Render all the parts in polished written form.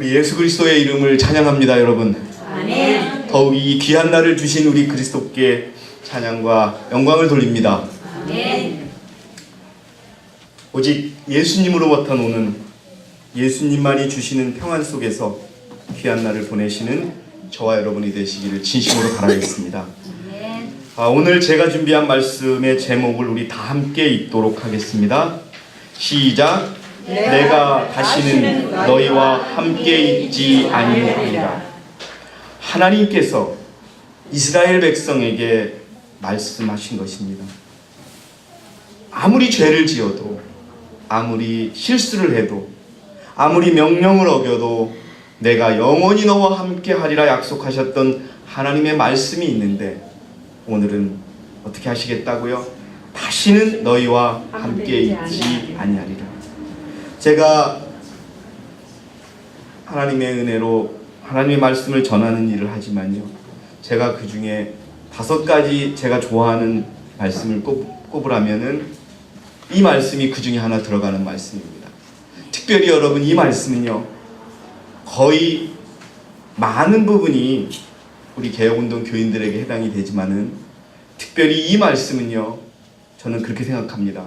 우리 예수 그리스도의 이름을 찬양합니다, 여러분. 아멘. 더욱 이 귀한 날을 주신 우리 그리스도께 찬양과 영광을 돌립니다. 아멘. 오직 예수님으로부터 오는 예수님만이 주시는 평안 속에서 귀한 날을 보내시는 저와 여러분이 되시기를 진심으로 바라겠습니다. 아멘. 오늘 제가 준비한 말씀의 제목을 우리 다 함께 읽도록 하겠습니다. 시작. 내가 다시는 너희와 함께 있지 아니하리라. 하나님께서 이스라엘 백성에게 말씀하신 것입니다. 아무리 죄를 지어도, 아무리 실수를 해도, 아무리 명령을 어겨도 내가 영원히 너와 함께 하리라 약속하셨던 하나님의 말씀이 있는데, 오늘은 어떻게 하시겠다고요? 다시는 너희와 함께 있지 아니하리라. 제가 하나님의 은혜로 하나님의 말씀을 전하는 일을 하지만요, 제가 그 중에 5가지 제가 좋아하는 말씀을 꼽으라면은 이 말씀이 그 중에 하나 들어가는 말씀입니다. 특별히 여러분, 이 말씀은요, 거의 많은 부분이 우리 개혁운동 교인들에게 해당이 되지만은, 특별히 이 말씀은요, 저는 그렇게 생각합니다.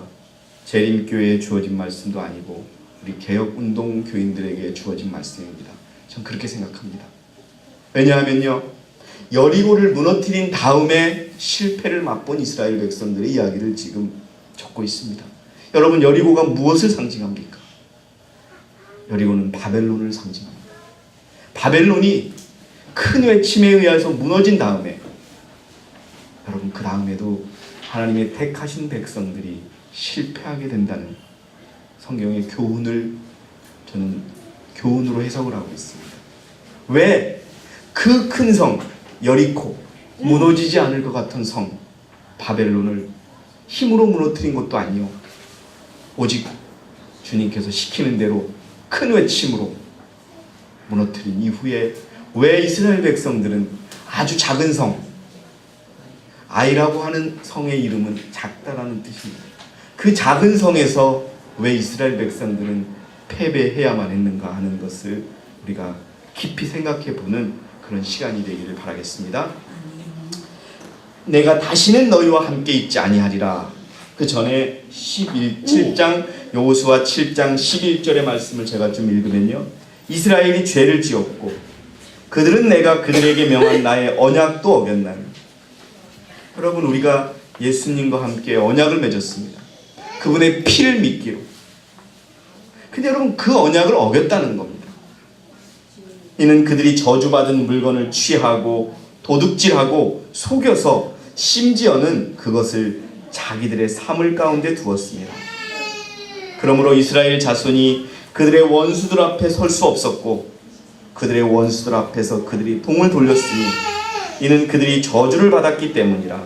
재림교회에 주어진 말씀도 아니고 우리 개혁운동 교인들에게 주어진 말씀입니다. 전 그렇게 생각합니다. 왜냐하면요, 여리고를 무너뜨린 다음에 실패를 맛본 이스라엘 백성들의 이야기를 지금 적고 있습니다. 여러분, 여리고가 무엇을 상징합니까? 여리고는 바벨론을 상징합니다. 바벨론이 큰 외침에 의해서 무너진 다음에, 여러분, 그 다음에도 하나님의 택하신 백성들이 실패하게 된다는 성경의 교훈을 저는 교훈으로 해석을 하고 있습니다. 왜 그 큰 성 여리코, 무너지지 않을 것 같은 성 바벨론을 힘으로 무너뜨린 것도 아니요, 오직 주님께서 시키는 대로 큰 외침으로 무너뜨린 이후에 왜 이스라엘 백성들은 아주 작은 성, 아이라고 하는 성의 이름은 작다라는 뜻입니다. 그 작은 성에서 왜 이스라엘 백성들은 패배해야만 했는가 하는 것을 우리가 깊이 생각해 보는 그런 시간이 되기를 바라겠습니다. 내가 다시는 너희와 함께 있지 아니하리라. 그 전에 7장 여호수아 7장 11절의 말씀을 제가 좀 읽으면요, 이스라엘이 죄를 지었고 그들은 내가 그들에게 명한 나의 언약도 어겼나니. 여러분, 우리가 예수님과 함께 언약을 맺었습니다. 그분의 피를 믿기로. 근데 여러분, 그 언약을 어겼다는 겁니다. 이는 그들이 저주받은 물건을 취하고 도둑질하고 속여서 심지어는 그것을 자기들의 사물 가운데 두었습니다. 그러므로 이스라엘 자손이 그들의 원수들 앞에 설 수 없었고 그들의 원수들 앞에서 그들이 봉을 돌렸으니 이는 그들이 저주를 받았기 때문이라.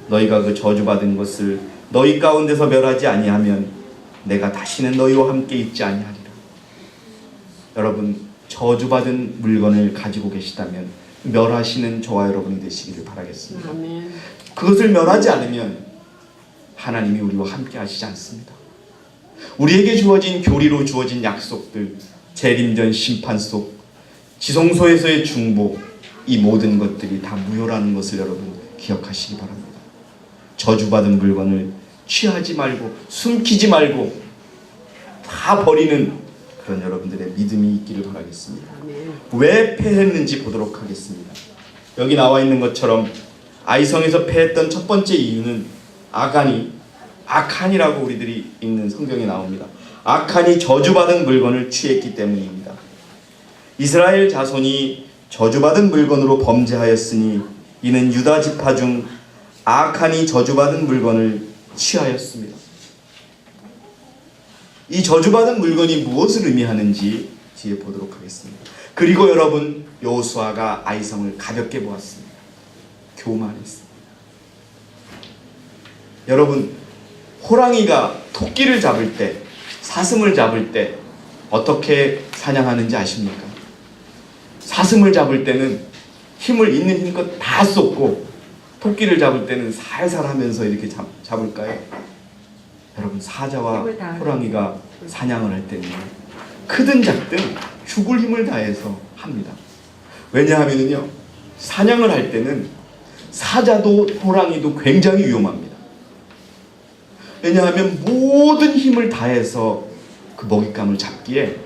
너희가 그 저주받은 것을 너희 가운데서 멸하지 아니하면 내가 다시는 너희와 함께 있지 아니하리라. 여러분, 저주받은 물건을 가지고 계시다면 멸하시는 저와 여러분이 되시기를 바라겠습니다. 아멘. 그것을 멸하지 않으면 하나님이 우리와 함께 하시지 않습니다. 우리에게 주어진 교리로 주어진 약속들, 재림전 심판 속, 지성소에서의 중보, 이 모든 것들이 다 무효라는 것을 여러분 기억하시기 바랍니다. 저주받은 물건을 취하지 말고 숨기지 말고 다 버리는 그런 여러분들의 믿음이 있기를 바라겠습니다. 왜 패했는지 보도록 하겠습니다. 여기 나와 있는 것처럼 아이성에서 패했던 첫 번째 이유는 아칸이라고 우리들이 읽는 성경에 나옵니다. 아칸이 저주받은 물건을 취했기 때문입니다. 이스라엘 자손이 저주받은 물건으로 범죄하였으니 이는 유다 지파 중 아칸이 저주받은 물건을 취하였습니다. 이 저주받은 물건이 무엇을 의미하는지 뒤에 보도록 하겠습니다. 그리고 여러분, 여호수아가 아이성을 가볍게 보았습니다. 교만했습니다. 여러분, 호랑이가 토끼를 잡을 때, 사슴을 잡을 때 어떻게 사냥하는지 아십니까? 사슴을 잡을 때는 힘을 있는 힘껏 다 쏟고 토끼를 잡을 때는 살살 하면서 이렇게 잡을까요? 여러분, 사자와 호랑이가 사냥을 할 때는 크든 작든 죽을 힘을 다해서 합니다. 왜냐하면요, 사냥을 할 때는 사자도 호랑이도 굉장히 위험합니다. 왜냐하면 모든 힘을 다해서 그 먹잇감을 잡기에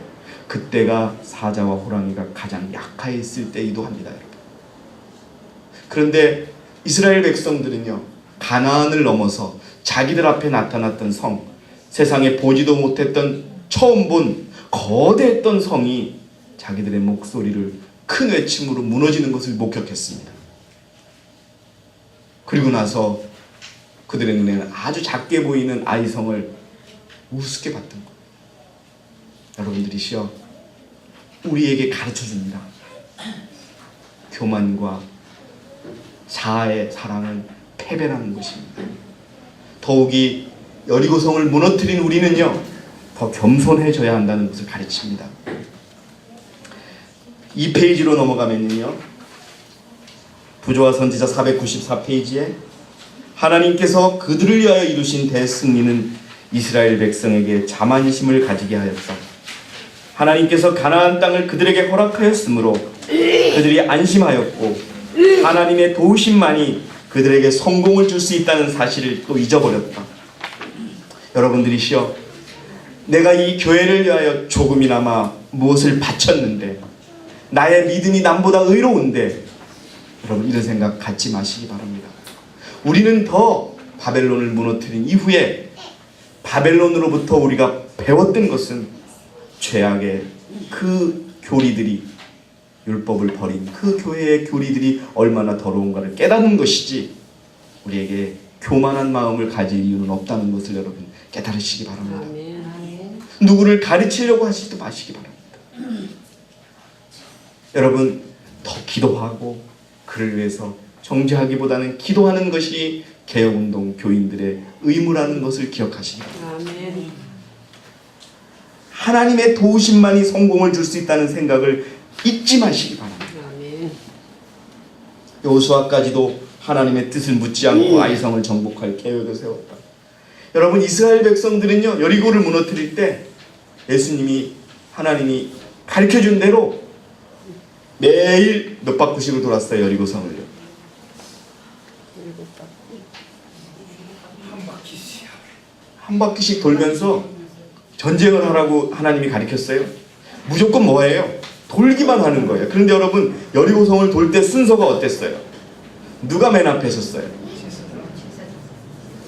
그때가 사자와 호랑이가 가장 약하였을 때이기도 합니다, 여러분. 그런데 이스라엘 백성들은요, 가나안을 넘어서 자기들 앞에 나타났던 성, 세상에 보지도 못했던 처음 본 거대했던 성이 자기들의 목소리를 큰 외침으로 무너지는 것을 목격했습니다. 그리고 나서 그들의 눈에는 아주 작게 보이는 아이성을 우습게 봤던 거예요. 여러분들이시여, 우리에게 가르쳐줍니다. 교만과 자아의 사랑은 패배라는 것입니다. 더욱이 여리고성을 무너뜨린 우리는요, 더 겸손해져야 한다는 것을 가르칩니다. 2페이지로 넘어가면요, 부조와 선지자 494페이지에 하나님께서 그들을 위하여 이루신 대승리는 이스라엘 백성에게 자만심을 가지게 하였다. 하나님께서 가나안 땅을 그들에게 허락하였으므로 그들이 안심하였고 하나님의 도우심만이 그들에게 성공을 줄 수 있다는 사실을 또 잊어버렸다. 여러분들이시여, 내가 이 교회를 위하여 조금이나마 무엇을 바쳤는데, 나의 믿음이 남보다 의로운데, 여러분 이런 생각 갖지 마시기 바랍니다. 우리는 더 바벨론을 무너뜨린 이후에 바벨론으로부터 우리가 배웠던 것은 죄악의 그 교리들이, 율법을 버린 그 교회의 교리들이 얼마나 더러운가를 깨닫는 것이지, 우리에게 교만한 마음을 가질 이유는 없다는 것을 여러분 깨달으시기 바랍니다. 아멘. 누구를 가르치려고 하시지 마시기 바랍니다. 여러분, 더 기도하고 그를 위해서 정죄하기보다는 기도하는 것이 개혁운동 교인들의 의무라는 것을 기억하시기 바랍니다. 아멘. 하나님의 도우심만이 성공을 줄 수 있다는 생각을 잊지 마시기 바랍니다. 아멘. 여호수아까지도 하나님의 뜻을 묻지 않고 아이성을 정복할 계획을 세웠다. 여러분, 이스라엘 백성들은요, 여리고를 무너뜨릴 때 예수님이, 하나님이 가르쳐준 대로 매일 몇 바퀴씩을 돌았어요. 여리고성을요. 한 바퀴씩 돌면서 전쟁을 하라고 하나님이 가르쳤어요. 무조건 뭐예요? 돌기만 하는 거예요. 그런데 여러분, 여리고성을 돌 때 순서가 어땠어요? 누가 맨 앞에 섰어요?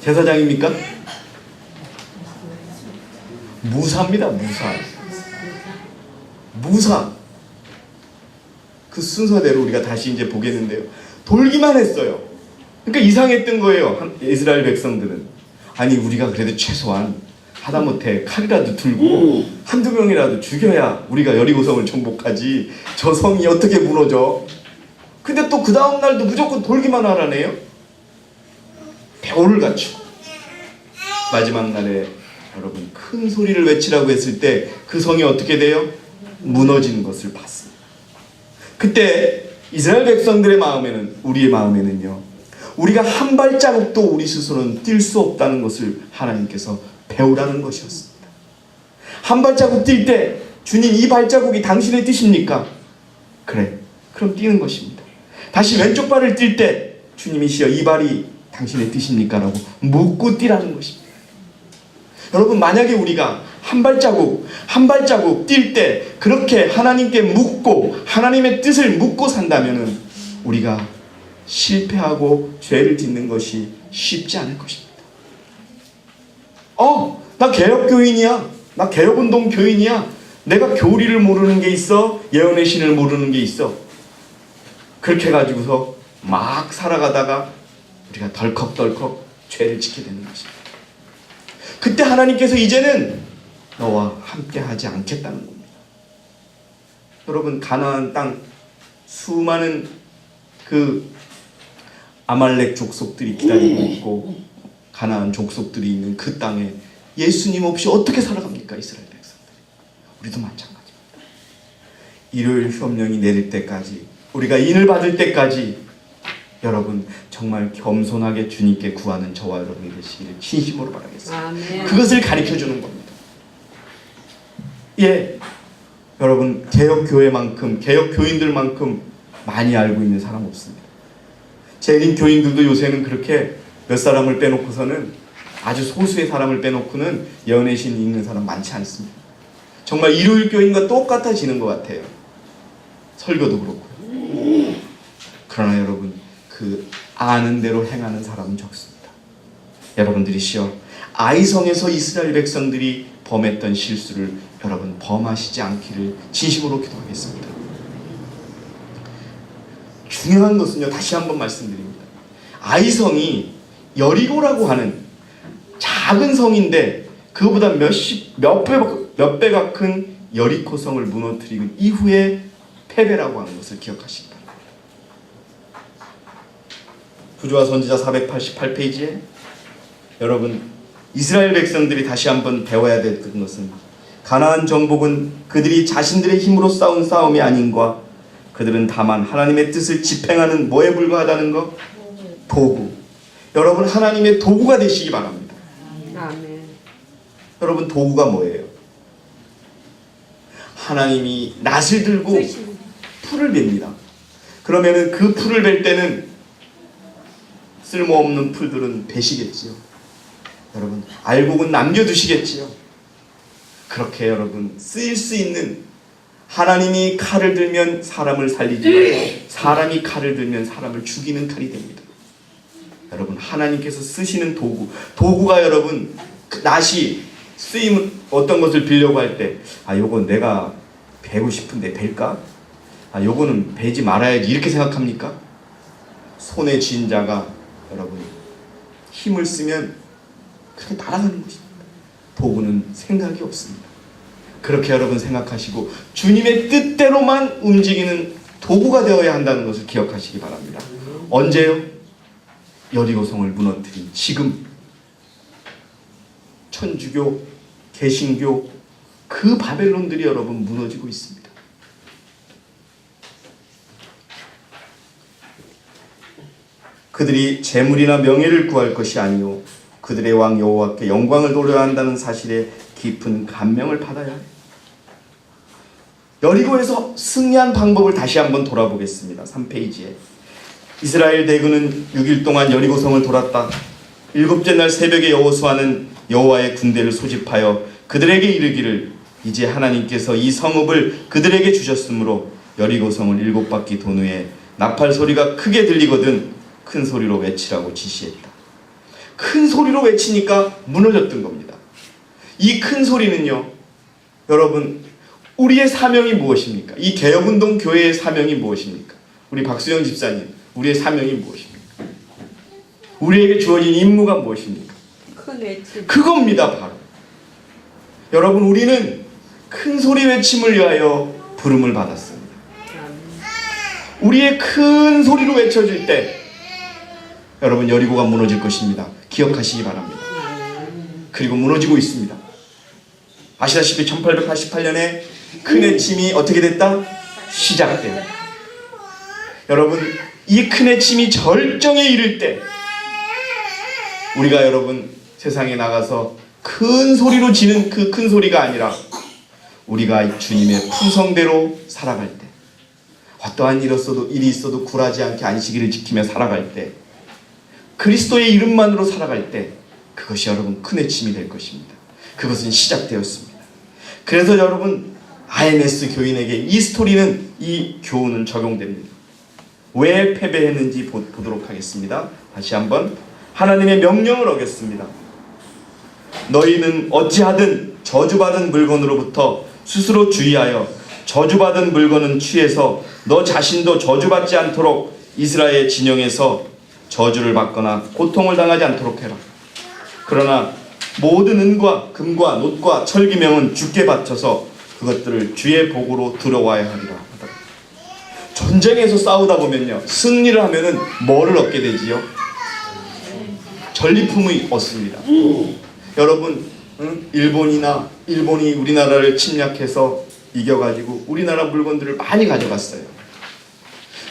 제사장입니까? 무사입니다. 무사. 그 순서대로 우리가 다시 이제 보겠는데요, 돌기만 했어요. 그러니까 이상했던 거예요, 이스라엘 백성들은. 아니, 우리가 그래도 최소한 하다못해 칼이라도 들고 한두 명이라도 죽여야 우리가 여리고성을 정복하지, 저 성이 어떻게 무너져? 근데 또 그 다음 날도 무조건 돌기만 하라네요. 배우를 갖추고 마지막 날에 여러분 큰 소리를 외치라고 했을 때 그 성이 어떻게 돼요? 무너지는 것을 봤습니다. 그때 이스라엘 백성들의 마음에는, 우리의 마음에는요, 우리가 한 발자국도 우리 스스로는 뛸 수 없다는 것을 하나님께서 배우라는 것이었습니다. 한 발자국 뛸 때, 주님, 이 발자국이 당신의 뜻입니까? 그래, 그럼 뛰는 것입니다. 다시 왼쪽 발을 뛸 때, 주님이시여, 이 발이 당신의 뜻입니까? 라고 묻고 뛰라는 것입니다. 여러분, 만약에 우리가 한 발자국 뛸 때 그렇게 하나님께 묻고 하나님의 뜻을 묻고 산다면은 우리가 실패하고 죄를 짓는 것이 쉽지 않을 것입니다. 나 개혁교인이야. 나 개혁운동 교인이야. 내가 교리를 모르는 게 있어. 예언의 신을 모르는 게 있어. 그렇게 가지고서 막 살아가다가 우리가 덜컥덜컥 죄를 짓게 되는 것입니다. 그때 하나님께서 이제는 너와 함께 하지 않겠다는 겁니다. 여러분, 가나안 땅 수많은 그 아말렉 족속들이 기다리고 있고 가나안 족속들이 있는 그 땅에 예수님 없이 어떻게 살아갑니까? 이스라엘 백성들이. 우리도 마찬가지입니다. 일요일 협령이 내릴 때까지, 우리가 인을 받을 때까지 여러분 정말 겸손하게 주님께 구하는 저와 여러분이 되시기를 진심으로 바라겠습니다. 아멘. 그것을 가르쳐주는 겁니다. 예, 여러분 개혁교회만큼 개혁교인들만큼 많이 알고 있는 사람 없습니다. 재림 교인들도 요새는 그렇게 몇 사람을 빼놓고서는 아주 소수의 사람을 빼놓고는 연애신 읽는 사람 많지 않습니다. 정말 일요일 교인과 똑같아지는 것 같아요. 설교도 그렇고요. 그러나 여러분 그 아는 대로 행하는 사람은 적습니다. 여러분들이시여 아이성에서 이스라엘 백성들이 범했던 실수를 여러분 범하시지 않기를 진심으로 기도하겠습니다. 중요한 것은요, 다시 한번 말씀드립니다. 아이성이 여리고라고 하는 작은 성인데 그보다 몇 배가 큰 여리고성을 무너뜨리고 이후에 패배라고 하는 것을 기억하시기 바랍니다. 부조와 선지자 488페이지에 여러분 이스라엘 백성들이 다시 한번 배워야 될 것은 가나안 정복은 그들이 자신들의 힘으로 싸운 싸움이 아닌과 그들은 다만 하나님의 뜻을 집행하는 뭐에 불과하다는 것? 도구. 여러분 하나님의 도구가 되시기 바랍니다. 아멘. 여러분 도구가 뭐예요? 하나님이 낫을 들고 풀을 벨니다. 그러면은 그 풀을 벨 때는 쓸모없는 풀들은 베시겠지요. 여러분 알곡은 남겨두시겠지요. 그렇게 여러분 쓰일 수 있는 하나님이 칼을 들면 사람을 살리지만 사람이 칼을 들면 사람을 죽이는 칼이 됩니다. 여러분 하나님께서 쓰시는 도구가 여러분 낫이 쓰임 어떤 것을 빌려고 할 때 요건 내가 베고 싶은데 벨까? 요거는 베지 말아야지 이렇게 생각합니까? 손에 쥔 자가 여러분 힘을 쓰면 그렇게 날아가는 것입니다. 도구는 생각이 없습니다. 그렇게 여러분 생각하시고 주님의 뜻대로만 움직이는 도구가 되어야 한다는 것을 기억하시기 바랍니다. 언제요? 여리고성을 무너뜨린 지금 천주교, 개신교 그 바벨론들이 여러분 무너지고 있습니다. 그들이 재물이나 명예를 구할 것이 아니요 그들의 왕 여호와께 영광을 돌려야 한다는 사실에 깊은 감명을 받아야 해요. 여리고에서 승리한 방법을 다시 한번 돌아보겠습니다. 3페이지에 이스라엘 대군은 6일 동안 여리고성을 돌았다. 일곱째 날 새벽에 여호수아는 여호와의 군대를 소집하여 그들에게 이르기를 이제 하나님께서 이 성읍을 그들에게 주셨으므로 여리고성을 7바퀴 돈 후에 나팔 소리가 크게 들리거든 큰 소리로 외치라고 지시했다. 큰 소리로 외치니까 무너졌던 겁니다. 이 큰 소리는요, 여러분 우리의 사명이 무엇입니까? 이 개혁운동 교회의 사명이 무엇입니까? 우리 박수영 집사님, 우리의 사명이 무엇입니까? 우리에게 주어진 임무가 무엇입니까? 큰 외침. 그겁니다, 바로. 여러분 우리는 큰 소리 외침을 위하여 부름을 받았습니다. 우리의 큰 소리로 외쳐질 때 여러분 여리고가 무너질 것입니다. 기억하시기 바랍니다. 그리고 무너지고 있습니다. 아시다시피 1888년에 큰 외침이 어떻게 됐다? 시작돼요. 여러분 이 큰 외침이 절정에 이를 때 우리가 여러분 세상에 나가서 큰 소리로 지는 그 큰 소리가 아니라 우리가 주님의 품성대로 살아갈 때 어떠한 일이 있어도 굴하지 않게 안식일을 지키며 살아갈 때 그리스도의 이름만으로 살아갈 때 그것이 여러분 큰 외침이 될 것입니다. 그것은 시작되었습니다. 그래서 여러분 IMS 교인에게 이 스토리는 이 교훈은 적용됩니다. 왜 패배했는지 보도록 하겠습니다. 다시 한번 하나님의 명령을 어겼습니다. 너희는 어찌하든 저주받은 물건으로부터 스스로 주의하여 저주받은 물건은 취해서 너 자신도 저주받지 않도록 이스라엘 진영에서 저주를 받거나 고통을 당하지 않도록 해라. 그러나 모든 은과 금과 놋과 철기명은 주께 바쳐서 그것들을 주의 복으로 들어와야 하리라. 전쟁에서 싸우다 보면요 승리를 하면은 뭐를 얻게 되지요? 전리품을 얻습니다. 여러분 일본이 우리나라를 침략해서 이겨가지고 우리나라 물건들을 많이 가져갔어요.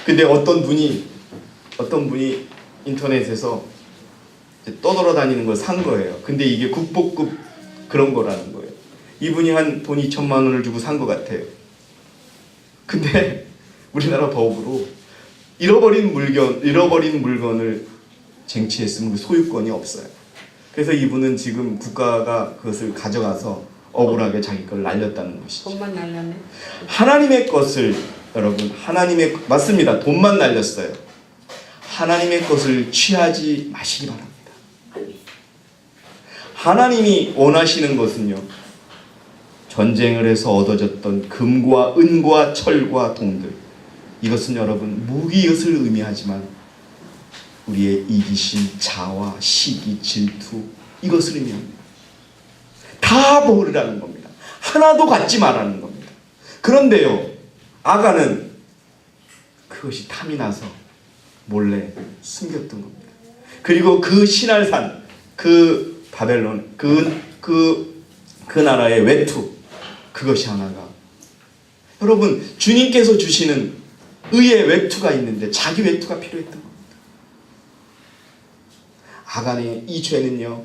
근데 어떤 분이 인터넷에서 떠돌아다니는 걸 산 거예요. 근데 이게 국보급 그런 거라는 거예요. 이분이 한 돈 2천만 원을 주고 산 것 같아요. 근데 우리나라 법으로 잃어버린 물건을 쟁취했으면 그 소유권이 없어요. 그래서 이분은 지금 국가가 그것을 가져가서 억울하게 자기 걸 날렸다는 것이죠. 돈만 날렸네. 하나님의 것을 여러분 맞습니다. 돈만 날렸어요. 하나님의 것을 취하지 마시기 바랍니다. 하나님이 원하시는 것은요, 전쟁을 해서 얻어졌던 금과 은과 철과 동들, 이것은 여러분 무기것을 의미하지만 우리의 이기심, 자와 시기, 질투, 이것을 의미합니다. 다 버리라는 겁니다. 하나도 갖지 말라는 겁니다. 그런데요, 아간은 그것이 탐이 나서 몰래 숨겼던 겁니다. 그리고 그 시날산, 그 바벨론, 그 나라의 외투, 그것이 하나가, 여러분 주님께서 주시는 의의 외투가 있는데 자기 외투가 필요했던 겁니다. 아간의 이 죄는요,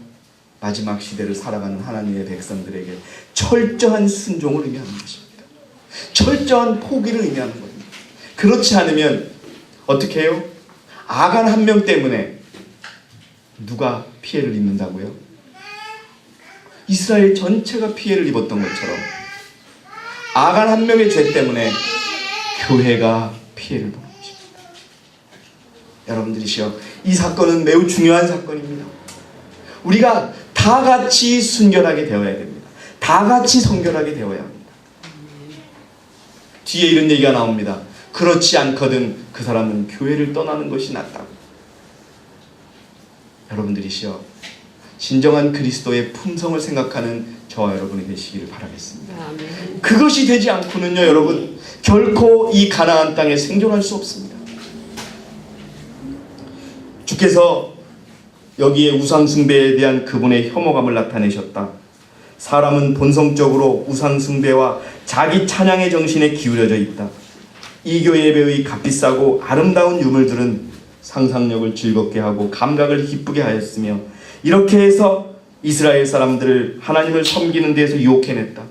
마지막 시대를 살아가는 하나님의 백성들에게 철저한 순종을 의미하는 것입니다. 철저한 포기를 의미하는 겁니다. 그렇지 않으면 어떻게 해요? 아간 한 명 때문에 누가 피해를 입는다고요? 이스라엘 전체가 피해를 입었던 것처럼 아간 한 명의 죄 때문에 교회가 피해를 보는 것입니다. 여러분들이시여, 이 사건은 매우 중요한 사건입니다. 우리가 다 같이 순결하게 되어야 됩니다. 다 같이 성결하게 되어야 합니다. 뒤에 이런 얘기가 나옵니다. 그렇지 않거든 그 사람은 교회를 떠나는 것이 낫다고. 여러분들이시여, 진정한 그리스도의 품성을 생각하는 저와 여러분이 되시기를 바라겠습니다. 아멘. 그것이 되지 않고는요, 여러분 결코 이 가나안 땅에 생존할 수 없습니다. 주께서 여기에 우상숭배에 대한 그분의 혐오감을 나타내셨다. 사람은 본성적으로 우상숭배와 자기 찬양의 정신에 기울여져 있다. 이교 예배의 값비싸고 아름다운 유물들은 상상력을 즐겁게 하고 감각을 기쁘게 하였으며, 이렇게 해서 이스라엘 사람들을 하나님을 섬기는 데에서 유혹해냈다.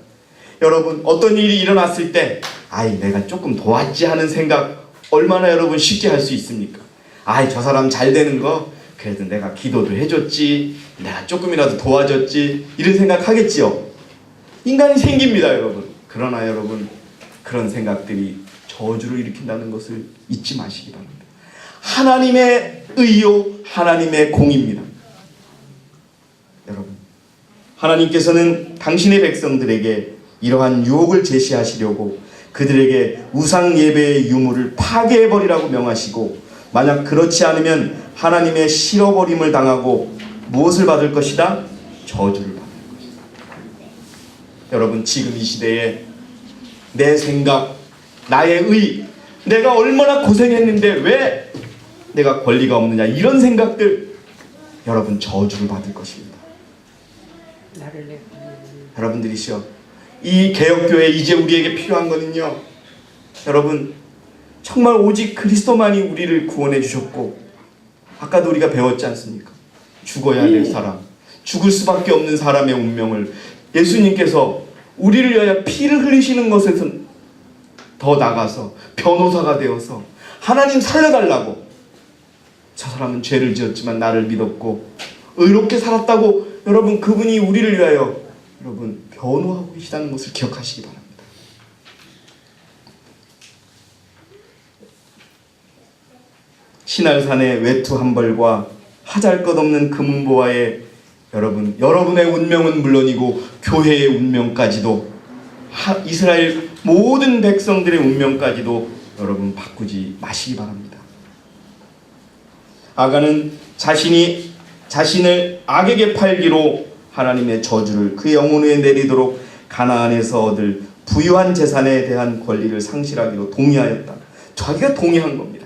여러분, 어떤 일이 일어났을 때 아이 내가 조금 도왔지 하는 생각 얼마나 여러분 쉽게 할 수 있습니까? 아이 저 사람 잘 되는 거 그래도 내가 기도도 해줬지, 내가 조금이라도 도와줬지, 이런 생각 하겠지요. 인간이 생깁니다, 여러분. 그러나 여러분, 그런 생각들이 저주를 일으킨다는 것을 잊지 마시기 바랍니다. 하나님의 의요, 하나님의 공입니다. 여러분, 하나님께서는 당신의 백성들에게 이러한 유혹을 제시하시려고 그들에게 우상 예배의 유물을 파괴해버리라고 명하시고, 만약 그렇지 않으면 하나님의 실어버림을 당하고 무엇을 받을 것이다? 저주를 받을 것이다. 여러분, 지금 이 시대에 내 생각, 나의 의, 내가 얼마나 고생했는데 왜 내가 권리가 없느냐, 이런 생각들, 여러분 저주를 받을 것입니다. 나를 내. 여러분들이시여, 이 개혁교회 이제 우리에게 필요한 거는요, 여러분 정말 오직 그리스도만이 우리를 구원해 주셨고, 아까도 우리가 배웠지 않습니까? 죽어야 될 사람, 죽을 수밖에 없는 사람의 운명을 예수님께서 우리를 위하여 피를 흘리시는 것에서 더 나가서 변호사가 되어서 하나님 살려달라고, 저 사람은 죄를 지었지만 나를 믿었고 의롭게 살았다고, 여러분 그분이 우리를 위하여 여러분 변호하고 계시다는 것을 기억하시기 바랍니다. 시날산의 외투 한 벌과 하잘것없는 금은보화에 여러분의 운명은 물론이고 교회의 운명까지도, 이스라엘 모든 백성들의 운명까지도 여러분 바꾸지 마시기 바랍니다. 아간은 자신을 악에게 팔기로 하나님의 저주를 그의 영혼에 내리도록 가나안에서 얻을 부유한 재산에 대한 권리를 상실하기로 동의하였다. 자기가 동의한 겁니다.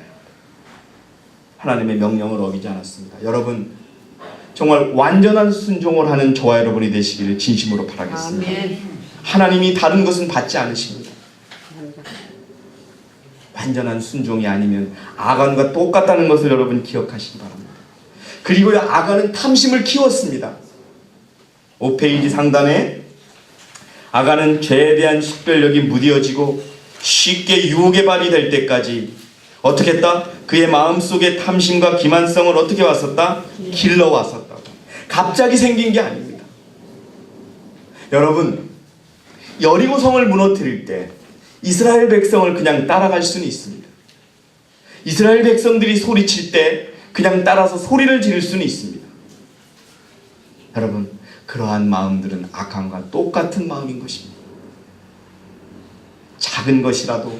하나님의 명령을 어기지 않았습니다. 여러분, 정말 완전한 순종을 하는 저와 여러분이 되시기를 진심으로 바라겠습니다. 아멘. 하나님이 다른 것은 받지 않으십니다. 완전한 순종이 아니면 아간과 똑같다는 것을 여러분 기억하시기 바랍니다. 그리고 아간은 탐심을 키웠습니다. 5페이지 상단에 아간은 죄에 대한 식별력이 무뎌지고 쉽게 유혹의 발이 될 때까지 어떻게 했다? 그의 마음속에 탐심과 기만성을 어떻게 왔었다? 길러왔었다. 갑자기 생긴 게 아닙니다. 여러분, 여리고성을 무너뜨릴 때 이스라엘 백성을 그냥 따라갈 수는 있습니다. 이스라엘 백성들이 소리칠 때 그냥 따라서 소리를 지를 수는 있습니다. 여러분, 그러한 마음들은 아칸과 똑같은 마음인 것입니다. 작은 것이라도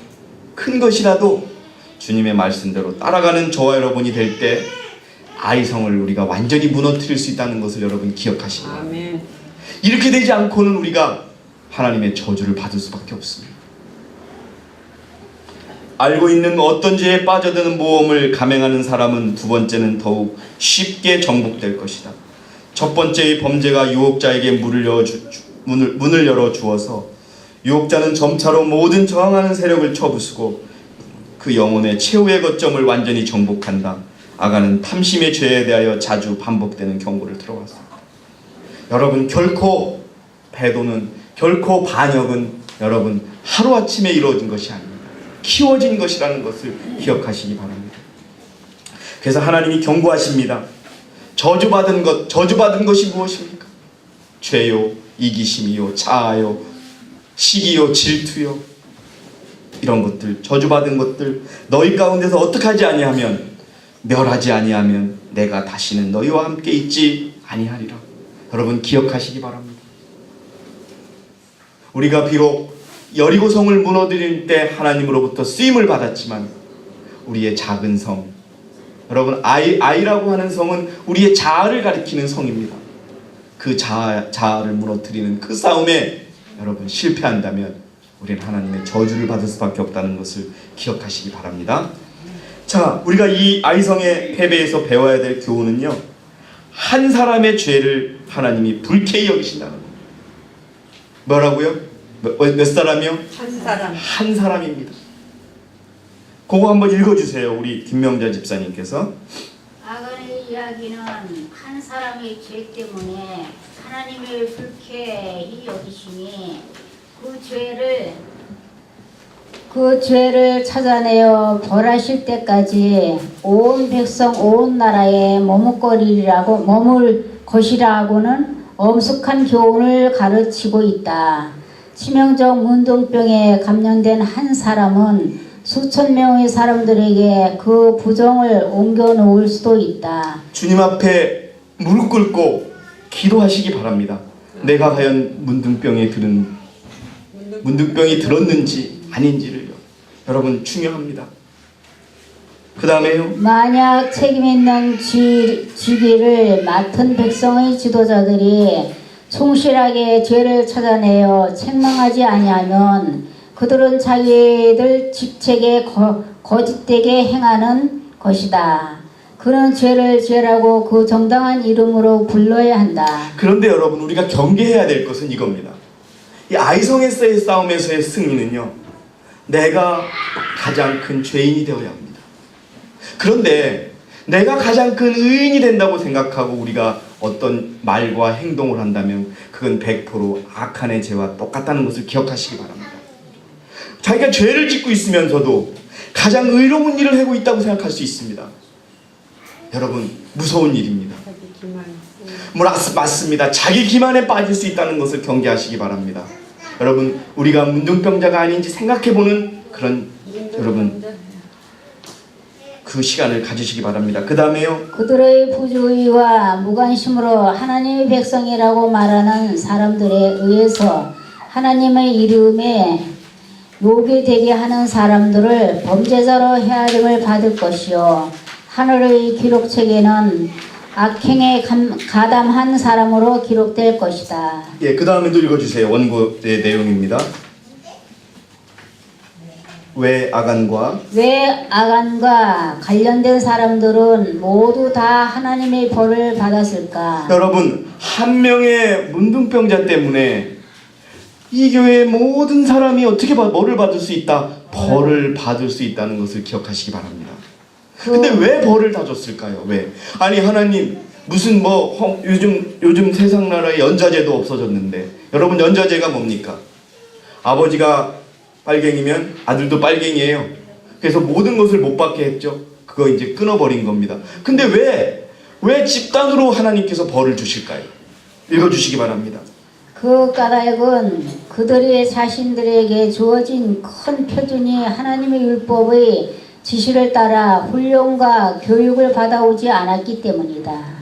큰 것이라도 주님의 말씀대로 따라가는 저와 여러분이 될 때 아이성을 우리가 완전히 무너뜨릴 수 있다는 것을 여러분 기억하시기 바랍니다. 아멘. 이렇게 되지 않고는 우리가 하나님의 저주를 받을 수밖에 없습니다. 알고 있는 어떤 죄에 빠져드는 모험을 감행하는 사람은 두 번째는 더욱 쉽게 정복될 것이다. 첫 번째의 범죄가 유혹자에게 문을 열어 주어서 유혹자는 점차로 모든 저항하는 세력을 쳐부수고 그 영혼의 최후의 거점을 완전히 정복한다. 아간은 탐심의 죄에 대하여 자주 반복되는 경고를 들어왔습니다. 여러분, 결코 배도는, 결코 반역은 여러분 하루아침에 이루어진 것이 아닙니다. 키워진 것이라는 것을 기억하시기 바랍니다. 그래서 하나님이 경고하십니다. 저주받은 것이 무엇입니까? 죄요, 이기심이요, 자아요, 시기요, 질투요, 이런 것들, 저주받은 것들, 너희 가운데서 어떻게 하지 아니하면, 멸하지 아니하면 내가 다시는 너희와 함께 있지 아니하리라. 여러분 기억하시기 바랍니다. 우리가 비록 여리고성을 무너뜨릴 때 하나님으로부터 쓰임을 받았지만 우리의 작은 성, 여러분 아이라고 하는 성은 우리의 자아를 가리키는 성입니다. 그 자아를 무너뜨리는 그 싸움에 여러분 실패한다면 우리는 하나님의 저주를 받을 수밖에 없다는 것을 기억하시기 바랍니다. 자, 우리가 이 아이성의 패배에서 배워야 될 교훈은요, 한 사람의 죄를 하나님이 불쾌히 여기신다는 겁니다. 뭐라고요? 몇 사람이요? 한 사람. 한 사람입니다. 그거 한번 읽어주세요, 우리 김명자 집사님께서. 아간의 이야기는 한 사람의 죄 때문에 하나님을 불쾌히 여기시니 그 죄를 찾아내어 벌하실 때까지 온 백성 온 나라에 머물 것이라고는 엄숙한 교훈을 가르치고 있다. 치명적 문둥병에 감염된 한 사람은 수천 명의 사람들에게 그 부정을 옮겨 놓을 수도 있다. 주님 앞에 무릎 꿇고 기도하시기 바랍니다. 내가 과연 문둥병이 들었는지 아닌지를요, 여러분 중요합니다. 그 다음에요, 만약 책임 있는 지위를 맡은 백성의 지도자들이 충실하게 죄를 찾아내어 책망하지 아니하면 그들은 자기들 직책에 거짓되게 행하는 것이다. 그런 죄를 죄라고 그 정당한 이름으로 불러야 한다. 그런데 여러분 우리가 경계해야 될 것은 이겁니다. 이 아이성에서의 싸움에서의 승리는요, 내가 가장 큰 죄인이 되어야 합니다. 그런데 내가 가장 큰 의인이 된다고 생각하고 우리가 어떤 말과 행동을 한다면 그건 100% 아칸의 죄와 똑같다는 것을 기억하시기 바랍니다. 자기가 죄를 짓고 있으면서도 가장 의로운 일을 하고 있다고 생각할 수 있습니다. 여러분 무서운 일입니다. 맞습니다. 자기 기만에 빠질 수 있다는 것을 경계하시기 바랍니다. 여러분 우리가 문둥병자가 아닌지 생각해보는 그런 여러분 그 시간을 가지시기 바랍니다. 그 다음에요, 그들의 부주의와 무관심으로 하나님의 백성이라고 말하는 사람들에 의해서 하나님의 이름에 욕이 되게 하는 사람들을 범죄자로 헤아림을 받을 것이요, 하늘의 기록책에는 악행에 가담한 사람으로 기록될 것이다. 예, 그 다음에도 읽어주세요. 원고의 내용입니다. 왜 아간과 관련된 사람들은 모두 다 하나님의 벌을 받았을까? 여러분 한 명의 문둥병자 때문에 이 교회의 모든 사람이 어떻게 뭐를 받을 수 있다? 벌을 받을 수 있다는 것을 기억하시기 바랍니다. 근데 왜 벌을 다 줬을까요? 왜? 아니 하나님 무슨 요즘 세상 나라에 연좌제도 없어졌는데, 여러분 연좌제가 뭡니까? 아버지가 빨갱이면 아들도 빨갱이에요. 그래서 모든 것을 못 받게 했죠. 그거 이제 끊어버린 겁니다. 근데 왜 집단으로 하나님께서 벌을 주실까요? 읽어주시기 바랍니다. 그 까닭은 그들이 자신들에게 주어진 큰 표준이 하나님의 율법의 지시를 따라 훈련과 교육을 받아오지 않았기 때문이다.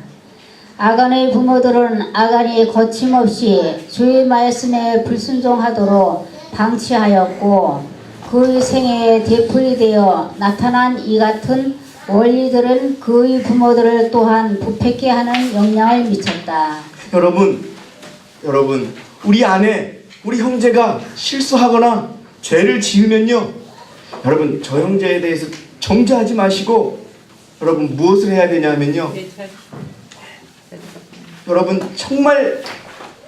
아간의 부모들은 아간이 거침없이 주의 말씀에 불순종하도록 방치하였고 그의 생애에 되풀이 되어 나타난 이 같은 원리들은 그의 부모들을 또한 부패케 하는 영향을 미쳤다. 여러분, 우리 아내, 우리 형제가 실수하거나 죄를 지으면요, 여러분 저 형제에 대해서 정죄하지 마시고 여러분 무엇을 해야 되냐면요, 여러분 정말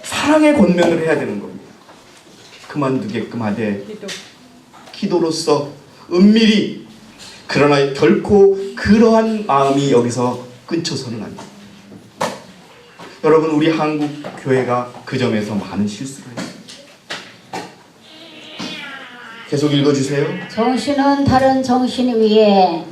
사랑의 권면을 해야 되는 겁니다. 그만두게끔 하되 기도로서 은밀히, 그러나 결코 그러한 마음이 여기서 끊쳐서는 안 됩니다. 여러분 우리 한국 교회가 그 점에서 많은 실수를 했습니다. 계속 읽어주세요. 정신은 다른 정신 위에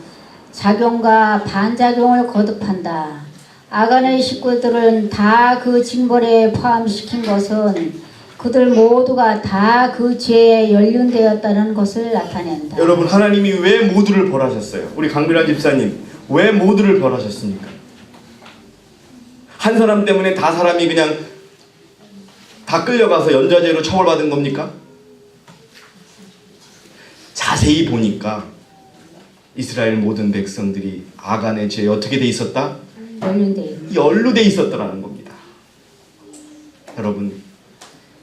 작용과 반작용을 거듭한다. 아간의 식구들은 다 그 징벌에 포함시킨 것은 그들 모두가 다 그 죄에 연륜되었다는 것을 나타낸다. 여러분 하나님이 왜 모두를 벌하셨어요? 우리 강민아 집사님 왜 모두를 벌하셨습니까? 한 사람 때문에 다 사람이 그냥 다 끌려가서 연좌제로 처벌받은 겁니까? 자세히 보니까 이스라엘 모든 백성들이 아간의 죄에 어떻게 돼 있었다? 연루돼 있었다라는 겁니다. 여러분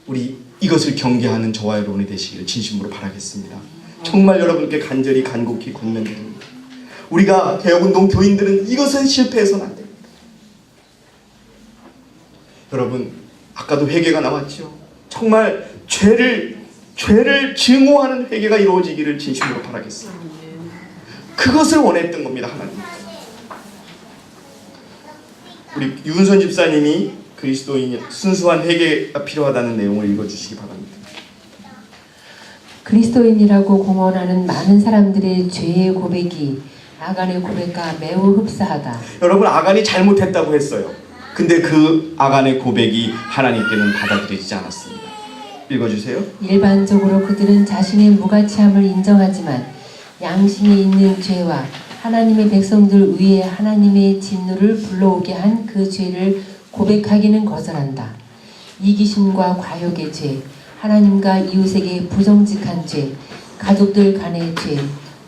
우리 이것을 경계하는 저와 여러분이 되시기를 진심으로 바라겠습니다. 정말 여러분께 간절히 간곡히 권면드립니다. 우리가 개혁운동 교인들은 이것은 실패해서는 안 됩니다. 여러분 아까도 회개가 나왔죠. 정말 죄를 증오하는 회개가 이루어지기를 진심으로 바라겠습니다. 그것을 원했던 겁니다. 하나님. 우리 유은선 집사님이 그리스도인 순수한 회개가 필요하다는 내용을 읽어주시기 바랍니다. 그리스도인이라고 공언하는 많은 사람들의 죄의 고백이 아간의 고백과 매우 흡사하다. 여러분 아간이 잘못했다고 했어요. 근데 그 아간의 고백이 하나님께는 받아들여지지 않았습니다. 읽어주세요. 일반적으로 그들은 자신의 무가치함을 인정하지만 양심에 있는 죄와 하나님의 백성들 위에 하나님의 진노를 불러오게 한 그 죄를 고백하기는 거절한다. 이기심과 과욕의 죄, 하나님과 이웃에게 부정직한 죄, 가족들 간의 죄,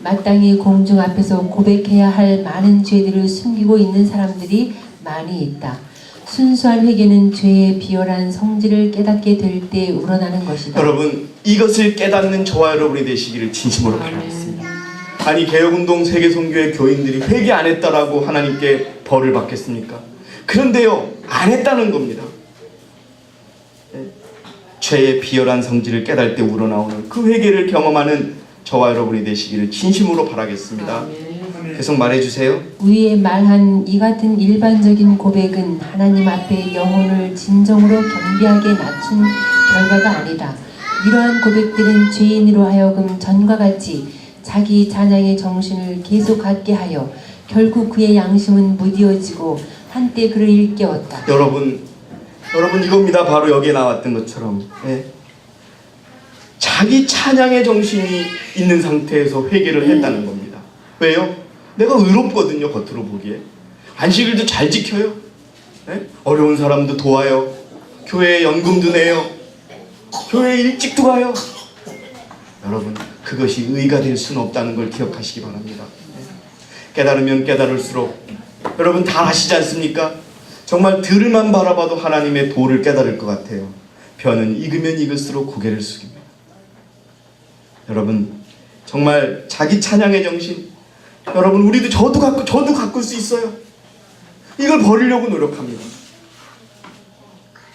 마땅히 공중 앞에서 고백해야 할 많은 죄들을 숨기고 있는 사람들이 많이 있다. 순수한 회개는 죄의 비열한 성질을 깨닫게 될 때 우러나는 것이다. 여러분 이것을 깨닫는 저와 여러분이 되시기를 진심으로 바라겠습니다. 아니 개혁운동 세계선교회 교인들이 회개 안 했다라고 하나님께 벌을 받겠습니까? 그런데요 안 했다는 겁니다. 죄의 비열한 성질을 깨달을 때 우러나오는 그 회개를 경험하는 저와 여러분이 되시기를 진심으로 바라겠습니다. 계속 말해주세요. 위에 말한 이 같은 일반적인 고백은 하나님 앞에 영혼을 진정으로 겸비하게 낮춘 결과가 아니다. 이러한 고백들은 죄인으로 하여금 전과 같이 자기 찬양의 정신을 계속 갖게 하여 결국 그의 양심은 무디어지고 한때 그를 일깨웠다. 여러분 이겁니다. 바로 여기에 나왔던 것처럼 자기 찬양의 정신이 있는 상태에서 회개를 했다는 겁니다. 왜요? 내가 의롭거든요. 겉으로 보기에 안식일도 잘 지켜요. 어려운 사람도 도와요. 교회에 연금도 내요. 교회에 일찍도 가요. 여러분 그것이 의가 될 수는 없다는 걸 기억하시기 바랍니다. 깨달으면 깨달을수록 여러분 다 아시지 않습니까? 정말 들을만 바라봐도 하나님의 도를 깨달을 것 같아요. 벼는 익으면 익을수록 고개를 숙입니다. 여러분 정말 자기 찬양의 정신, 여러분 우리도 저도 가꿀 수 있어요. 이걸 버리려고 노력합니다.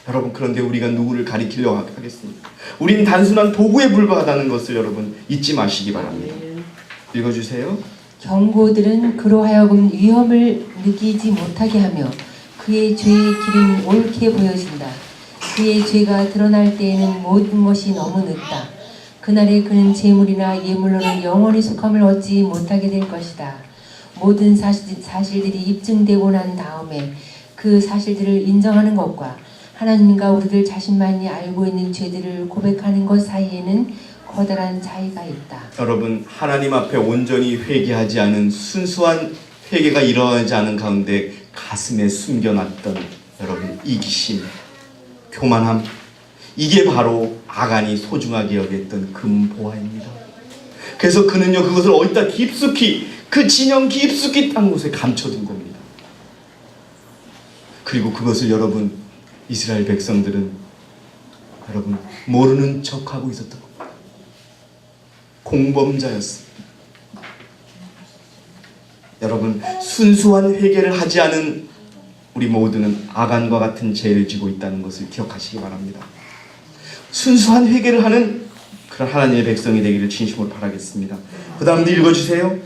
여러분 그런데 우리가 누구를 가리키려고 하겠습니까? 우린 단순한 도구에 불과하다는 것을 여러분 잊지 마시기 바랍니다. 읽어주세요. 경고들은 그로 하여금 위험을 느끼지 못하게 하며 그의 죄의 길은 옳게 보여진다. 그의 죄가 드러날 때에는 모든 것이 너무 늦다. 그날에 그는 재물이나 예물로는 영원히 속함을 얻지 못하게 될 것이다. 모든 사실들이 입증되고 난 다음에 그 사실들을 인정하는 것과 하나님과 우리들 자신만이 알고 있는 죄들을 고백하는 것 사이에는 커다란 차이가 있다. 여러분, 하나님 앞에 온전히 회개하지 않은 순수한 회개가 일어나지 않은 가운데 가슴에 숨겨놨던 여러분 이기심, 교만함, 이게 바로 아간이 소중하게 여겼던 금보화입니다. 그래서 그는요 그것을 어디다 깊숙이 그 진영 깊숙이 땅 곳에 감춰둔 겁니다. 그리고 그것을 여러분 이스라엘 백성들은 여러분 모르는 척하고 있었던 겁니다. 공범자였습니다. 여러분 순수한 회개를 하지 않은 우리 모두는 아간과 같은 죄를 지고 있다는 것을 기억하시기 바랍니다. 순수한 회개를 하는 그런 하나님의 백성이 되기를 진심으로 바라겠습니다. 그 다음도 읽어주세요.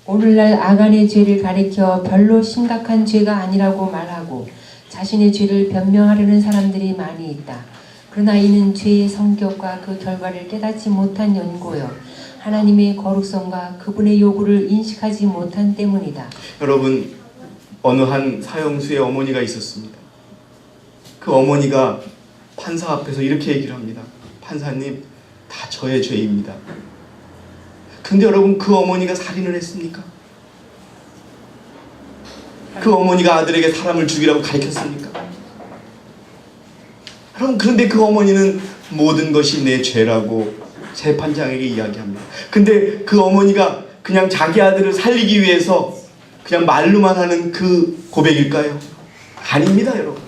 오늘날 아간의 죄를 가리켜 별로 심각한 죄가 아니라고 말하고 자신의 죄를 변명하려는 사람들이 많이 있다. 그러나 이는 죄의 성격과 그 결과를 깨닫지 못한 연고요 하나님의 거룩성과 그분의 요구를 인식하지 못한 때문이다. 여러분 어느 한 사형수의 어머니가 있었습니다. 그 어머니가 판사 앞에서 이렇게 얘기를 합니다. 판사님, 다 저의 죄입니다. 근데 여러분 그 어머니가 살인을 했습니까? 그 어머니가 아들에게 사람을 죽이라고 가르쳤습니까? 여러분 그런데 그 어머니는 모든 것이 내 죄라고 재판장에게 이야기합니다. 근데 그 어머니가 그냥 자기 아들을 살리기 위해서 그냥 말로만 하는 그 고백일까요? 아닙니다, 여러분.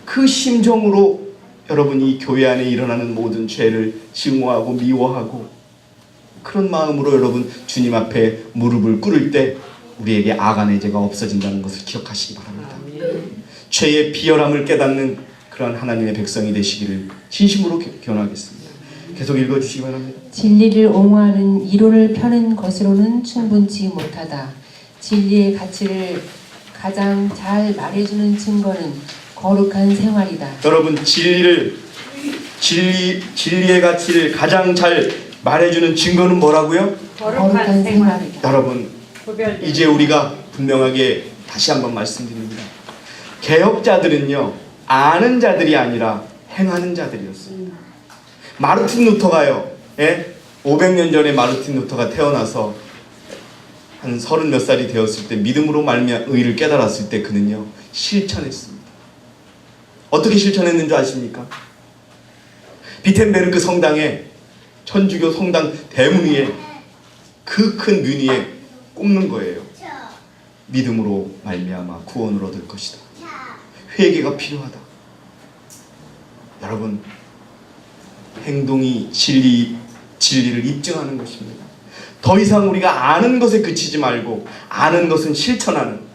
그 심정으로 여러분 이 교회 안에 일어나는 모든 죄를 증오하고 미워하고 그런 마음으로 여러분 주님 앞에 무릎을 꿇을 때 우리에게 아간의 죄가 없어진다는 것을 기억하시기 바랍니다. 죄의 비열함을 깨닫는 그러한 하나님의 백성이 되시기를 진심으로 기원하겠습니다. 계속 읽어주시기 바랍니다. 진리를 옹호하는 이론을 펴는 것으로는 충분치 못하다. 진리의 가치를 가장 잘 말해주는 증거는 거룩한 생활이다. 여러분 진리의 가치를 가장 잘 말해주는 증거는 뭐라고요? 거룩한 생활이다. 여러분 이제 우리가 분명하게 다시 한번 말씀드립니다. 개혁자들은요 아는 자들이 아니라 행하는 자들이었습니다. 마르틴 루터가요 500년 전에 마르틴 루터가 태어나서 한 30 몇 살이 되었을 때 믿음으로 말미암아 의를 깨달았을 때 그는요 실천했습니다. 어떻게 실천했는 줄 아십니까? 비텐베르크 성당에 천주교 성당 대문 위에 그 큰 문 위에 꼽는 거예요. 믿음으로 말미암아 구원을 얻을 것이다. 회개가 필요하다. 여러분 행동이 진리를 입증하는 것입니다. 더 이상 우리가 아는 것에 그치지 말고 아는 것은 실천하는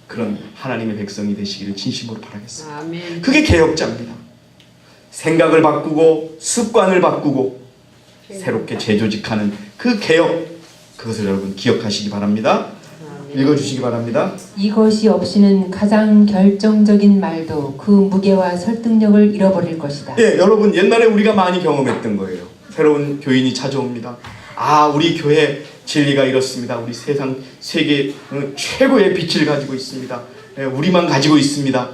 그런 하나님의 백성이 되시기를 진심으로 바라겠습니다. 아멘. 그게 개혁자입니다. 생각을 바꾸고 습관을 바꾸고 새롭게 재조직하는 그 개혁, 그것을 여러분 기억하시기 바랍니다. 읽어주시기 바랍니다. 이것이 없이는 가장 결정적인 말도 그 무게와 설득력을 잃어버릴 것이다. 예, 여러분 옛날에 우리가 많이 경험했던 거예요. 새로운 교인이 찾아옵니다. 아, 우리 교회 진리가 이렇습니다. 우리 세계 최고의 빛을 가지고 있습니다. 예, 우리만 가지고 있습니다.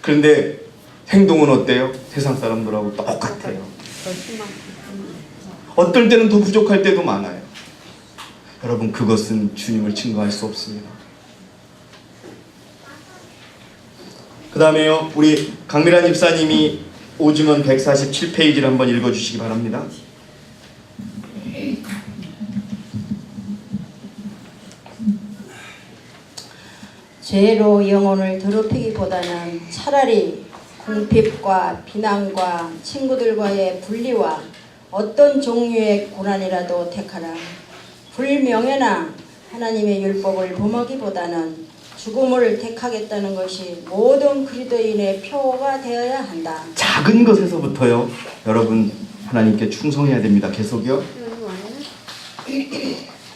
그런데 행동은 어때요? 세상 사람들하고 똑같아요. 어떨 때는 더 부족할 때도 많아요. 여러분 그것은 주님을 증거할 수 없습니다. 그 다음에요 우리 강미란 집사님이 오증언 147페이지를 한번 읽어주시기 바랍니다. 죄로 영혼을 더럽히기보다는 차라리 궁핍과 비난과 친구들과의 분리와 어떤 종류의 고난이라도 택하라. 불명예나 하나님의 율법을 범하기보다는 죽음을 택하겠다는 것이 모든 그리스도인의 표가 되어야 한다. 작은 것에서부터요 여러분 하나님께 충성해야 됩니다. 계속요.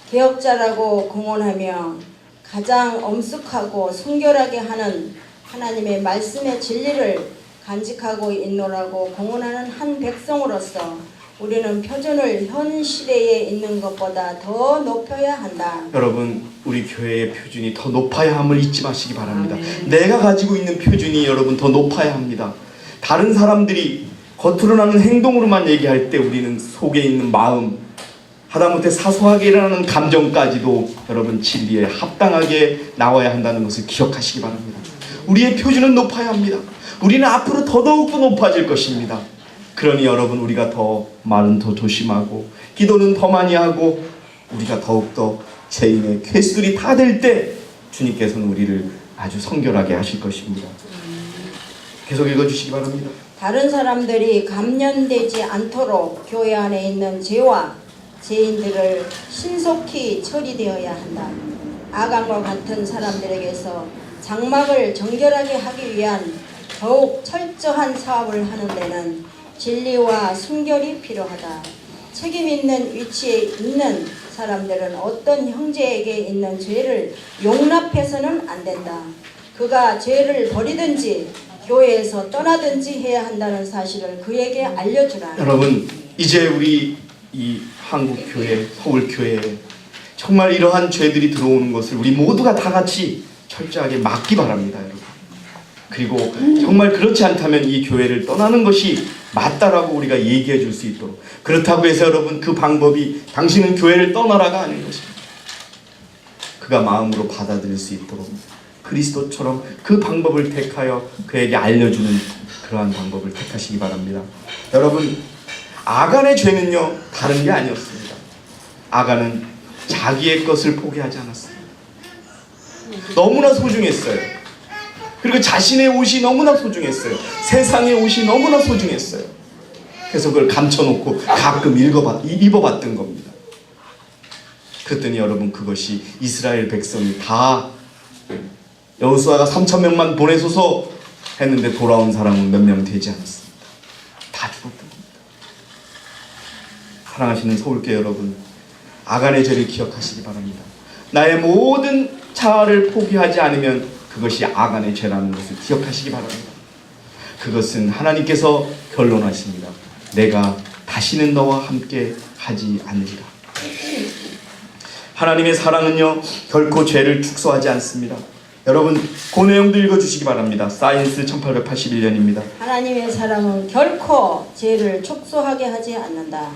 개혁자라고 공언하며 가장 엄숙하고 순결하게 하는 하나님의 말씀의 진리를 간직하고 있노라고 공언하는 한 백성으로서 우리는 표준을 현 시대에 있는 것보다 더 높여야 한다. 여러분, 우리 교회의 표준이 더 높아야 함을 잊지 마시기 바랍니다. 내가 가지고 있는 표준이 여러분 더 높아야 합니다. 다른 사람들이 겉으로 나는 행동으로만 얘기할 때 우리는 속에 있는 마음, 하다못해 사소하게 일어나는 감정까지도 여러분 진리에 합당하게 나와야 한다는 것을 기억하시기 바랍니다. 우리의 표준은 높아야 합니다. 우리는 앞으로 더더욱 높아질 것입니다. 그러니 여러분, 우리가 더 말은 더 조심하고 기도는 더 많이 하고 우리가 더욱더 죄인의 쾌수들이 다 될 때 주님께서는 우리를 아주 성결하게 하실 것입니다. 계속 읽어주시기 바랍니다. 다른 사람들이 감염되지 않도록 교회 안에 있는 죄와 죄인들을 신속히 처리되어야 한다. 아간과 같은 사람들에게서 장막을 정결하게 하기 위한 더욱 철저한 사업을 하는 데는 진리와 순결이 필요하다. 책임 있는 위치에 있는 사람들은 어떤 형제에게 있는 죄를 용납해서는 안 된다. 그가 죄를 버리든지 교회에서 떠나든지 해야 한다는 사실을 그에게 알려주라. 여러분, 이제 우리 이 한국교회, 서울교회에 정말 이러한 죄들이 들어오는 것을 우리 모두가 다 같이 철저하게 막기 바랍니다, 여러분. 그리고 정말 그렇지 않다면 이 교회를 떠나는 것이 맞다라고 우리가 얘기해 줄 수 있도록, 그렇다고 해서 여러분 그 방법이 당신은 교회를 떠나라가 아닌 것입니다. 그가 마음으로 받아들일 수 있도록 그리스도처럼 그 방법을 택하여 그에게 알려주는 그러한 방법을 택하시기 바랍니다. 여러분, 아간의 죄는요 다른 게 아니었습니다. 아간은 자기의 것을 포기하지 않았습니다. 너무나 소중했어요. 그리고 자신의 옷이 너무나 소중했어요. 세상의 옷이 너무나 소중했어요. 그래서 그걸 감춰놓고 가끔 입어봤던 겁니다. 그랬더니 여러분, 그것이 이스라엘 백성이 다 여호수아가 3,000명만 보내소서 했는데 돌아온 사람은 몇 명 되지 않았습니다. 다 죽었던 겁니다. 사랑하시는 서울교회 여러분, 아간의 죄를 기억하시기 바랍니다. 나의 모든 자아를 포기하지 않으면 그것이 아간의 죄라는 것을 기억하시기 바랍니다. 그것은 하나님께서 결론하십니다. 내가 다시는 너와 함께 하지 않으리라. 하나님의 사랑은요 결코 죄를 축소하지 않습니다. 여러분, 그 내용도 읽어주시기 바랍니다. 사이언스 1881년입니다. 하나님의 사랑은 결코 죄를 축소하게 하지 않는다.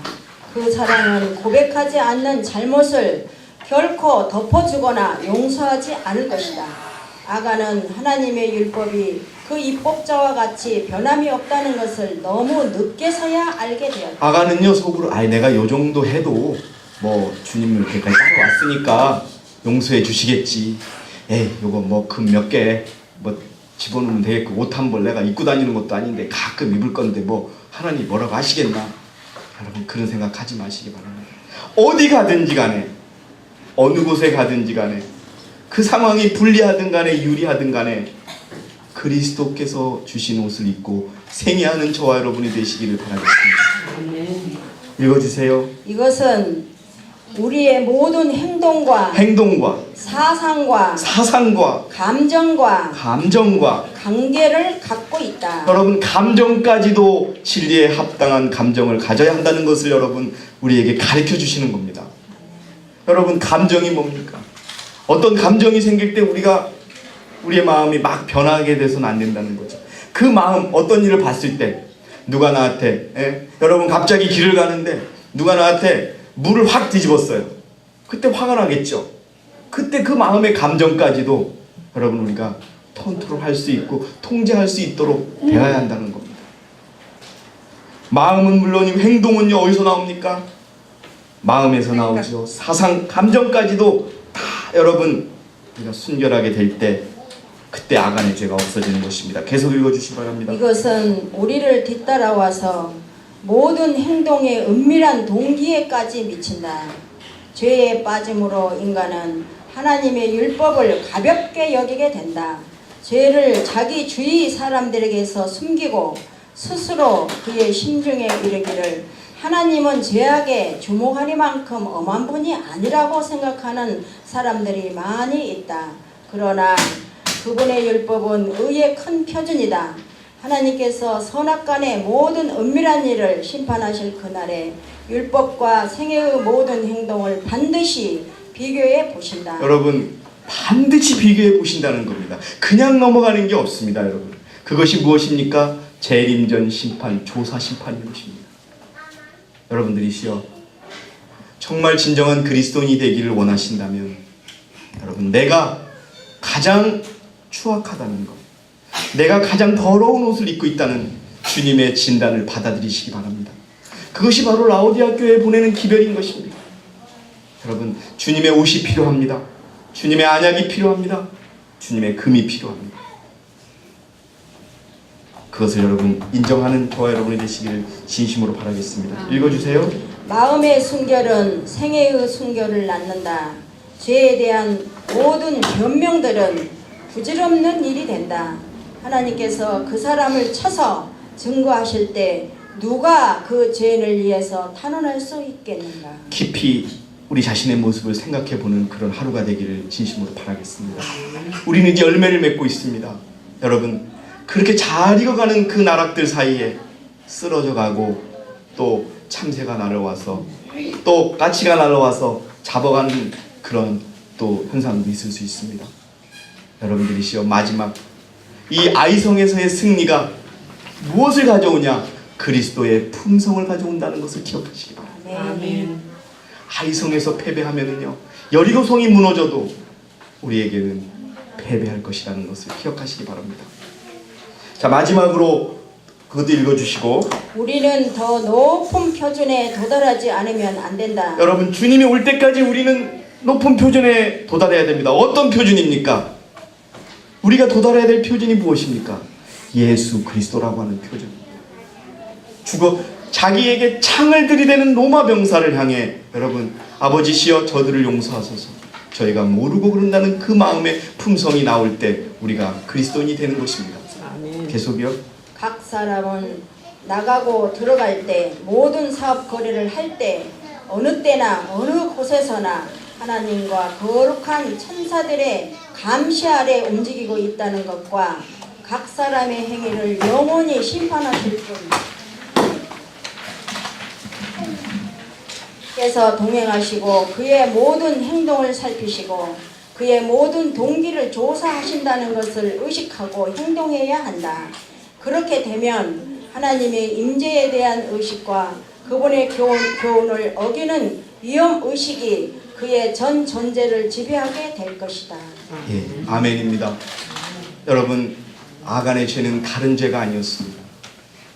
그 사랑은 고백하지 않는 잘못을 결코 덮어주거나 용서하지 않을 것이다. 아간은 하나님의 율법이 그 입법자와 같이 변함이 없다는 것을 너무 늦게서야 알게 되었다. 아간은요 속으로 내가 요 정도 해도 뭐 주님을 이렇게까지 따라왔으니까 용서해 주시겠지. 요거 뭐 금 몇 개 뭐 집어넣으면 되겠고, 옷 한 벌 내가 입고 다니는 것도 아닌데 가끔 입을 건데 뭐 하나님 뭐라고 하시겠나. 여러분, 그런 생각하지 마시기 바랍니다. 어디 가든지 간에, 어느 곳에 가든지 간에, 그 상황이 불리하든 간에 유리하든 간에 그리스도께서 주신 옷을 입고 생애하는 저와 여러분이 되시기를 바라겠습니다. 읽어주세요. 이것은 우리의 모든 행동과 사상과 감정과 관계를 갖고 있다. 여러분, 감정까지도 진리에 합당한 감정을 가져야 한다는 것을 여러분 우리에게 가르쳐 주시는 겁니다. 여러분, 감정이 뭡니까? 어떤 감정이 생길 때 우리의 마음이 막 변하게 돼서는 안 된다는 거죠. 그 마음, 어떤 일을 봤을 때 누가 나한테 여러분 갑자기 길을 가는데 누가 나한테 물을 확 뒤집었어요. 그때 화가 나겠죠. 그때 그 마음의 감정까지도 여러분 우리가 컨트롤할 수 있고 통제할 수 있도록 배워야 한다는 겁니다. 마음은 물론이고 행동은요 어디서 나옵니까? 마음에서 나오죠. 사상, 감정까지도 다 여러분 우리가 순결하게 될 때 그때 아간의 죄가 없어지는 것입니다. 계속 읽어주시기 바랍니다. 이것은 우리를 뒤따라와서 모든 행동의 은밀한 동기에까지 미친다. 죄에 빠짐으로 인간은 하나님의 율법을 가볍게 여기게 된다. 죄를 자기 주위 사람들에게서 숨기고 스스로 그의 심중에 이르기를 하나님은 죄악에 주목하리만큼 엄한 분이 아니라고 생각하는 사람들이 많이 있다. 그러나 그분의 율법은 의의 큰 표준이다. 하나님께서 선악간의 모든 은밀한 일을 심판하실 그날에 율법과 생애의 모든 행동을 반드시 비교해 보신다. 여러분, 반드시 비교해 보신다는 겁니다. 그냥 넘어가는 게 없습니다, 여러분. 그것이 무엇입니까? 재림전 심판, 조사 심판인 것입니다. 여러분들이시여, 정말 진정한 그리스도인이 되기를 원하신다면 여러분, 내가 가장 추악하다는 것, 내가 가장 더러운 옷을 입고 있다는 주님의 진단을 받아들이시기 바랍니다. 그것이 바로 라오디아 교회에 보내는 기별인 것입니다. 여러분, 주님의 옷이 필요합니다. 주님의 안약이 필요합니다. 주님의 금이 필요합니다. 그것을 여러분 인정하는 저와 여러분이 되시기를 진심으로 바라겠습니다. 읽어주세요. 마음의 순결은 생애의 순결을 낳는다. 죄에 대한 모든 변명들은 부질없는 일이 된다. 하나님께서 그 사람을 쳐서 증거하실 때 누가 그 죄인을 위해서 탄원할 수 있겠는가? 깊이 우리 자신의 모습을 생각해보는 그런 하루가 되기를 진심으로 바라겠습니다. 우리는 이제 열매를 맺고 있습니다. 여러분, 그렇게 잘 익어가는 그 나락들 사이에 쓰러져가고 또 참새가 날아와서 또 까치가 날아와서 잡아가는 그런 또 현상도 있을 수 있습니다. 여러분들이시여, 마지막 이 아이성에서의 승리가 무엇을 가져오냐? 그리스도의 품성을 가져온다는 것을 기억하시기 바랍니다. 아멘. 아이성에서 패배하면은요, 여리고성이 무너져도 우리에게는 패배할 것이라는 것을 기억하시기 바랍니다. 자, 마지막으로 그것도 읽어주시고, 우리는 더 높은 표준에 도달하지 않으면 안 된다. 여러분, 주님이 올 때까지 우리는 높은 표준에 도달해야 됩니다. 어떤 표준입니까? 우리가 도달해야 될 표준이 무엇입니까? 예수 그리스도라고 하는 표준입니다. 자기에게 창을 들이대는 로마 병사를 향해 여러분, 아버지시여 저들을 용서하소서, 저희가 모르고 그런다는 그 마음의 품성이 나올 때 우리가 그리스도인이 되는 것입니다. 계속이요. 각 사람은 나가고 들어갈 때, 모든 사업 거래를 할 때, 어느 때나 어느 곳에서나 하나님과 거룩한 천사들의 감시 아래 움직이고 있다는 것과 각 사람의 행위를 영원히 심판하실 분 께서 동행하시고 그의 모든 행동을 살피시고 그의 모든 동기를 조사하신다는 것을 의식하고 행동해야 한다. 그렇게 되면 하나님의 임재에 대한 의식과 그분의 교훈을 어기는 위험의식이 그의 전 존재를 지배하게 될 것이다. 예, 아멘입니다. 여러분, 아간의 죄는 다른 죄가 아니었습니다.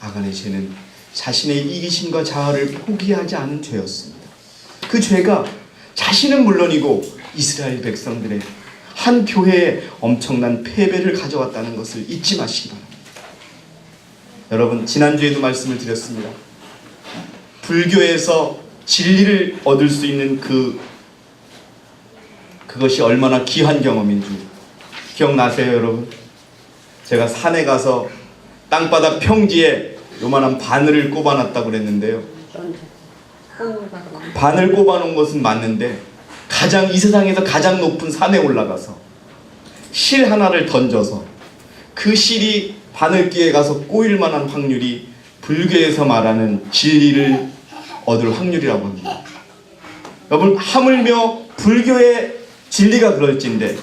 아간의 죄는 자신의 이기심과 자아를 포기하지 않은 죄였습니다. 그 죄가 자신은 물론이고 이스라엘 백성들의 한 교회에 엄청난 패배를 가져왔다는 것을 잊지 마시기 바랍니다. 여러분, 지난주에도 말씀을 드렸습니다. 불교에서 진리를 얻을 수 있는 그것이 얼마나 귀한 경험인 줄 기억나세요, 여러분? 제가 산에 가서 땅바닥 평지에 요만한 바늘을 꼽아놨다고 그랬는데요. 바늘 꼽아놓은 것은 맞는데 이 세상에서 가장 높은 산에 올라가서 실 하나를 던져서 그 실이 바늘귀에 가서 꼬일 만한 확률이 불교에서 말하는 진리를 얻을 확률이라고 합니다. 여러분, 하물며 불교의 진리가 그럴진데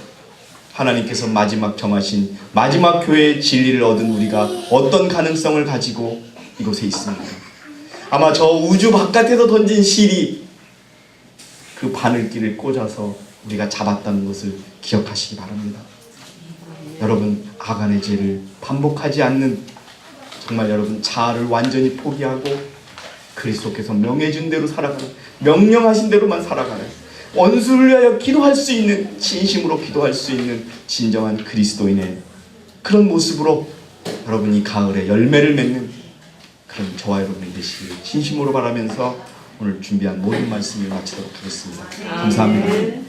하나님께서 마지막 정하신 마지막 교회의 진리를 얻은 우리가 어떤 가능성을 가지고 이곳에 있습니다. 아마 저 우주 바깥에서 던진 실이 그 바늘귀를 꽂아서 우리가 잡았다는 것을 기억하시기 바랍니다. 여러분, 아간의 죄를 반복하지 않는, 정말 여러분 자아를 완전히 포기하고 그리스도께서 명해준 대로 살아가는, 명령하신 대로만 살아가는, 원수를 위하여 기도할 수 있는, 진심으로 기도할 수 있는 진정한 그리스도인의 그런 모습으로 여러분 이 가을에 열매를 맺는 그런 저와 여러분이 되시길 진심으로 바라면서 오늘 준비한 모든 말씀을 마치도록 하겠습니다. 감사합니다.